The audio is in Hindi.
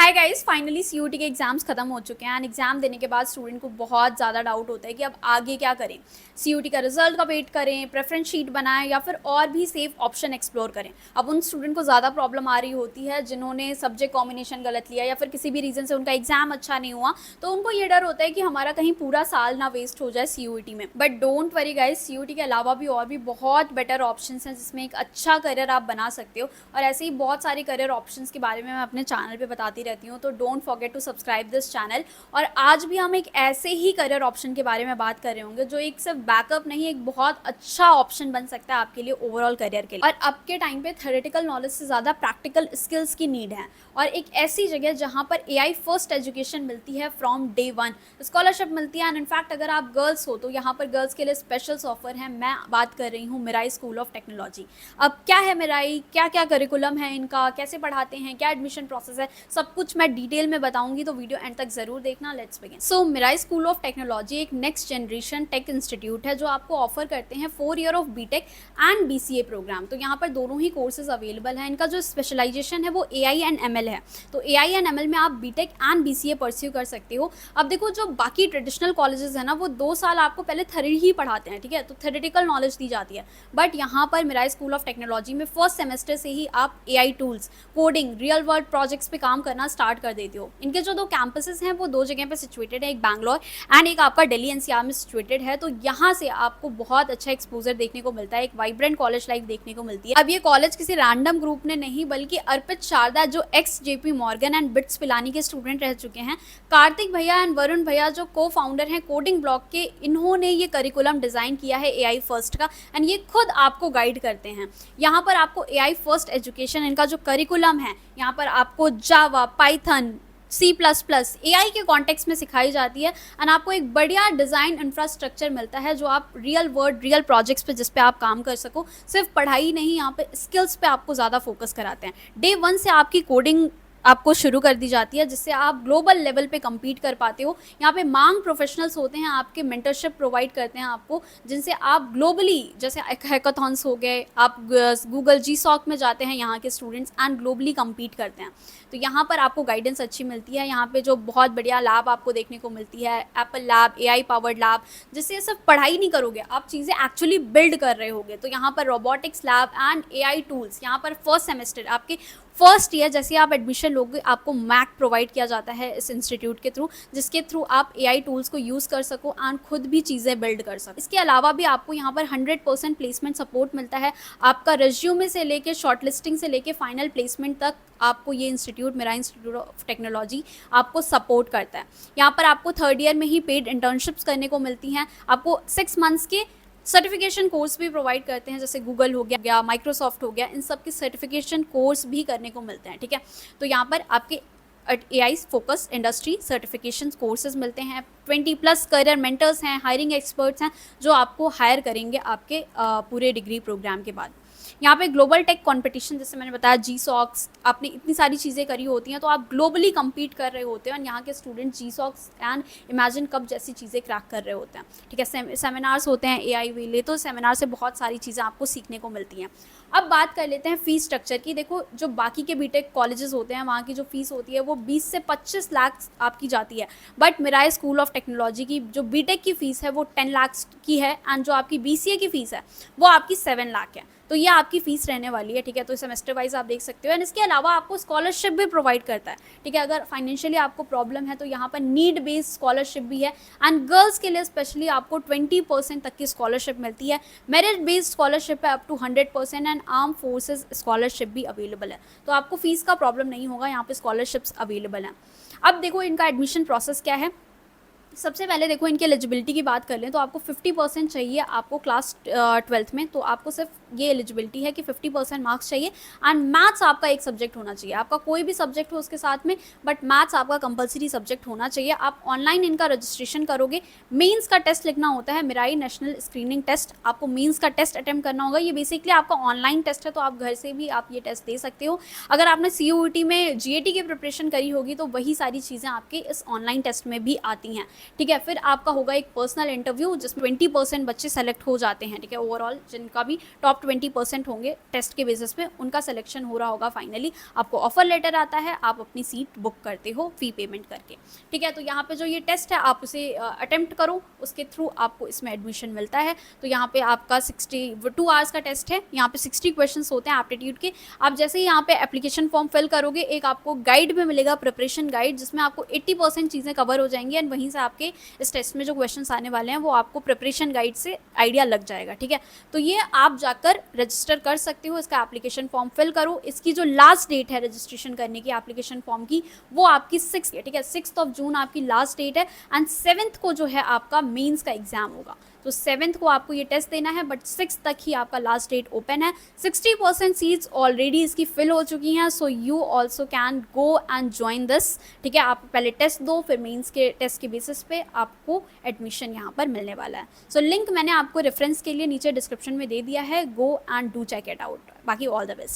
हाय गाइस, फाइनली सीयूटी के एग्जाम्स खत्म हो चुके हैं एंड एग्जाम देने के बाद स्टूडेंट को बहुत ज़्यादा डाउट होता है कि अब आगे क्या करें। सीयूटी का रिजल्ट का वेट करें, प्रेफरेंस शीट बनाएं या फिर और भी सेफ ऑप्शन एक्सप्लोर करें। अब उन स्टूडेंट को ज़्यादा प्रॉब्लम आ रही होती है जिन्होंने सब्जेक्ट कॉम्बिनेशन गलत लिया या फिर किसी भी रीज़न से उनका एग्जाम अच्छा नहीं हुआ, तो उनको ये डर होता है कि हमारा कहीं पूरा साल ना वेस्ट हो जाए सीयूटी में। But don't worry guys, CUT के अलावा भी और भी बहुत बेटर ऑप्शन हैं जिसमें एक अच्छा करियर आप बना सकते हो। और ऐसे ही बहुत सारे करियर ऑप्शन के बारे में मैं अपने चैनल पर बताती रहती हूँ, तो don't forget to subscribe this channel. और आज भी हम एक ऐसे ही करियर ऑप्शन के बारे में बात कर रहे होंगे जो एक सिर्फ बैकअप नहीं, एक बहुत अच्छा ऑप्शन बन सकता है आपके लिए ओवरऑल करियर के लिए। और अब के टाइम पे थ्योरेटिकल नॉलेज से ज़्यादा प्रैक्टिकल स्किल्स की नीड है, और एक ऐसी जगह जहाँ पर एआई फर्स्ट एजुकेशन मिलती है फ्रॉम डे वन, स्कॉलरशिप मिलती है। एंड इनफैक्ट अगर आप गर्ल्स हो तो यहाँ पर गर्ल्स के लिए स्पेशल्स ऑफर है। मैं बात कर रही हूँ मिराई स्कूल ऑफ टेक्नोलॉजी। अब क्या है मिराई, क्या क्या करिकुलम है इनका, कैसे पढ़ाते हैं, क्या एडमिशन प्रोसेस है, सब कुछ मैं डिटेल में बताऊंगी, तो वीडियो एंड तक जरूर देखना। Let's begin. So Mirai school of technology एक नेक्स्ट जनरेशन टेक इंस्टीट्यूट है जो आपको ऑफर करते हैं 4 year of BTech and BCA program. तो यहाँ पर दोनों ही कोर्सेज अवेलेबल हैं। इनका जो स्पेशलाइजेशन है वो एआई एंड एमएल है। तो एआई एंड एमएल में आप बीटेक एंड बीसीए परस्यू कर सकते हो। अब देखो, जो बाकी ट्रेडिशनल कॉलेजेस है ना, वो 2 साल आपको पहले थ्योरी ही पढ़ाते हैं, ठीक है, तो थ्योरेटिकल नॉलेज दी जाती है। बट यहाँ पर मिराई स्कूल ऑफ टेक्नोलॉजी में फर्स्ट सेमेस्टर से ही आप AI tools, coding, real world projects पे काम करना स्टार्ट कर देते हो। इनके जो 2 कैंपसेस हैं वो 2 जगह पे सिचुएटेड है, एक बैंगलोर एंड एक आपका दिल्ली एनसीआर में सिचुएटेड है। तो यहाँ से आपको बहुत अच्छा एक्सपोजर देखने को मिलता है, एक वाइब्रेंट कॉलेज लाइफ देखने को मिलती है। अब ये कॉलेज किसी रैंडम ग्रुप ने नहीं, बल्कि अर्पित शारदा जो x JP Morgan and bits Pilani के स्टूडेंट रह चुके हैं, कार्तिक भैया एंड वरुण भैया जो को फाउंडर हैं कोडिंग ब्लॉक के, इन्होंने ये करिकुलम डिजाइन किया है एआई फर्स्ट का। एंड ये खुद आपको गाइड करते हैं। यहाँ पर आपको एआई फर्स्ट एजुकेशन, इनका जो करिकुलम है, यहाँ पर आपको जावा, पाइथन, C++ एआई के कॉन्टेक्स्ट में सिखाई जाती है। एंड आपको एक बढ़िया डिज़ाइन इंफ्रास्ट्रक्चर मिलता है जो आप रियल वर्ल्ड, रियल प्रोजेक्ट्स पे जिस पे आप काम कर सको। सिर्फ पढ़ाई नहीं, यहाँ पे स्किल्स पे आपको ज़्यादा फोकस कराते हैं। डे 1 से आपकी कोडिंग आपको शुरू कर दी जाती है, जिससे आप ग्लोबल लेवल पे compete कर पाते हो। यहाँ पे मांग प्रोफेशनल्स होते हैं, आपके मेंटरशिप प्रोवाइड करते हैं आपको, जिनसे आप ग्लोबली, जैसे हैकाथॉन्स हो गए, आप गूगल जीसॉक में जाते हैं यहाँ के स्टूडेंट्स एंड ग्लोबली compete करते हैं। तो यहाँ पर आपको गाइडेंस अच्छी मिलती है। यहाँ पे जो बहुत बढ़िया लैब आपको देखने को मिलती है, Apple lab, AI powered lab, जिससे सिर्फ पढ़ाई नहीं करोगे, आप चीज़ें एक्चुअली बिल्ड कर रहे होगे। तो यहाँ पर robotics lab and AI tools, यहाँ पर फर्स्ट सेमेस्टर आपके फर्स्ट ईयर जैसे आप एडमिशन लोगे, आपको मैक प्रोवाइड किया जाता है इस इंस्टीट्यूट के थ्रू, जिसके थ्रू आप एआई टूल्स को यूज़ कर सको एंड खुद भी चीज़ें बिल्ड कर सको। इसके अलावा भी आपको यहाँ पर 100% प्लेसमेंट सपोर्ट मिलता है। आपका रेज्यूमे से लेके शॉर्ट लिस्टिंग से लेके फाइनल प्लेसमेंट तक आपको ये institute, Mirai institute of technology, आपको सपोर्ट करता है। यहाँ पर आपको 3rd ईयर में ही पेड इंटर्नशिप्स करने को मिलती हैं। आपको 6 मंथ्स के सर्टिफिकेशन कोर्स भी प्रोवाइड करते हैं, जैसे गूगल हो गया, माइक्रोसॉफ्ट हो गया, इन सब के सर्टिफिकेशन कोर्स भी करने को मिलते हैं, ठीक है। तो यहाँ पर आपके AI focus industry certification courses मिलते हैं। 20+ करियर मेंटर्स हैं, हायरिंग एक्सपर्ट्स हैं जो आपको हायर करेंगे आपके पूरे डिग्री प्रोग्राम के बाद। यहाँ पे ग्लोबल टेक कंपटीशन, जैसे मैंने बताया, जीसॉक्स, आपने इतनी सारी चीज़ें करी होती हैं तो आप ग्लोबली compete कर रहे होते हैं। और यहाँ के स्टूडेंट जीसॉक्स एंड इमेजिन कप जैसी चीज़ें क्रैक कर रहे होते हैं, ठीक है। सेमिनार्स होते हैं एआई वेले, तो सेमिनार से बहुत सारी चीज़ें आपको सीखने को मिलती हैं। अब बात कर लेते हैं फ़ीस स्ट्रक्चर की। देखो, जो बाकी के बीटेक कॉलेजेस होते हैं, वहाँ की जो फ़ीस होती है वो 20 से 25 लाख आपकी जाती है। But Mirai school of technology की जो बीटेक की फ़ीस है वो 10 लाख की है, एंड जो आपकी बीसीए की फ़ीस है वो आपकी 7 लाख है। तो ये आपकी फ़ीस रहने वाली है, ठीक है। तो सेमेस्टर वाइज आप देख सकते हो। एंड इसके अलावा आपको स्कॉलरशिप भी प्रोवाइड करता है, ठीक है। अगर फाइनेंशियली आपको प्रॉब्लम है तो यहाँ पर नीड बेस्ड स्कॉलरशिप भी है। एंड गर्ल्स के लिए स्पेशली आपको 20% तक की स्कॉलरशिप मिलती है। मेरिट बेस्ड स्कॉलरशिप है up to 100%, and armed forces scholarship भी अवेलेबल है। तो आपको फ़ीस का प्रॉब्लम नहीं होगा, यहाँ पर स्कॉलरशिप्स अवेलेबल हैं। अब देखो, इनका एडमिशन प्रोसेस क्या है। सबसे पहले देखो, इनकी एलिजिबिलिटी की बात कर लें तो आपको 50% चाहिए आपको क्लास 12th में। तो आपको सिर्फ ये एलिजिबिलिटी है कि 50% मार्क्स चाहिए। एंड मैथ्स आपका एक सब्जेक्ट होना चाहिए, आपका कोई भी सब्जेक्ट हो उसके साथ में, बट मैथ्स आपका कंपलसरी सब्जेक्ट होना चाहिए। आप ऑनलाइन इनका रजिस्ट्रेशन करोगे। मेंस का टेस्ट लिखना होता है, मिराई नेशनल स्क्रीनिंग टेस्ट, आपको मेंस का टेस्ट अटेम्प्ट करना होगा। ये बेसिकली आपका ऑनलाइन टेस्ट है, तो आप घर से भी आप ये टेस्ट दे सकते हो। अगर आपने सीयूईटी में जीएटी की प्रिपरेशन करी होगी तो वही सारी चीज़ें आपके इस ऑनलाइन टेस्ट में भी आती हैं, ठीक है। फिर आपका होगा एक पर्सनल इंटरव्यू जिसमें 20% बच्चे सेलेक्ट हो जाते हैं, ठीक है। ओवरऑल जिनका भी टॉप 20% होंगे टेस्ट के बेसिस पे, उनका सिलेक्शन हो रहा होगा। फाइनली आपको ऑफर लेटर आता है, आप अपनी सीट बुक करते हो फी पेमेंट करके, ठीक है। तो यहाँ पे जो ये टेस्ट है आप उसे अटेम्प्ट करो, उसके थ्रू आपको इसमें एडमिशन मिलता है। तो यहाँ पे आपका 2 आवर्स का टेस्ट है, यहाँ पे 60 क्वेश्चन होते हैं एप्टीट्यूड के। आप जैसे ही यहाँ पे एप्लीकेशन फॉर्म फिल करोगे, एक आपको गाइड भी मिलेगा, प्रिपरेशन गाइड, जिसमें आपको 80% चीज़ें कवर हो जाएंगी एंड वहीं से आपके इस टेस्ट में जो क्वेश्चन आने वाले हैं वो आपको प्रिपरेशन गाइड से आइडिया लग जाएगा, ठीक है। तो ये आप जाकर रजिस्टर कर सकते हो, इसका एप्लीकेशन फॉर्म फिल करो। इसकी जो लास्ट डेट है रजिस्ट्रेशन करने की एप्लीकेशन फॉर्म की, वो आपकी 6 है, ठीक है। 6 जून आपकी लास्ट डेट है एंड 7 को जो है आपका मेंस का एग्जाम होगा। तो 7 को आपको ये टेस्ट देना है, बट 6 तक ही आपका लास्ट डेट ओपन है। 60% सीट्स ऑलरेडी इसकी फिल हो चुकी हैं, so you also can go and join this, ठीक है। आप पहले टेस्ट दो, फिर मेंस के टेस्ट के बेसिस पे आपको एडमिशन यहाँ पर मिलने वाला है। सो लिंक मैंने आपको रेफरेंस के लिए नीचे डिस्क्रिप्शन में दे दिया है, go and do check it out. बाकी ऑल द बेस्ट।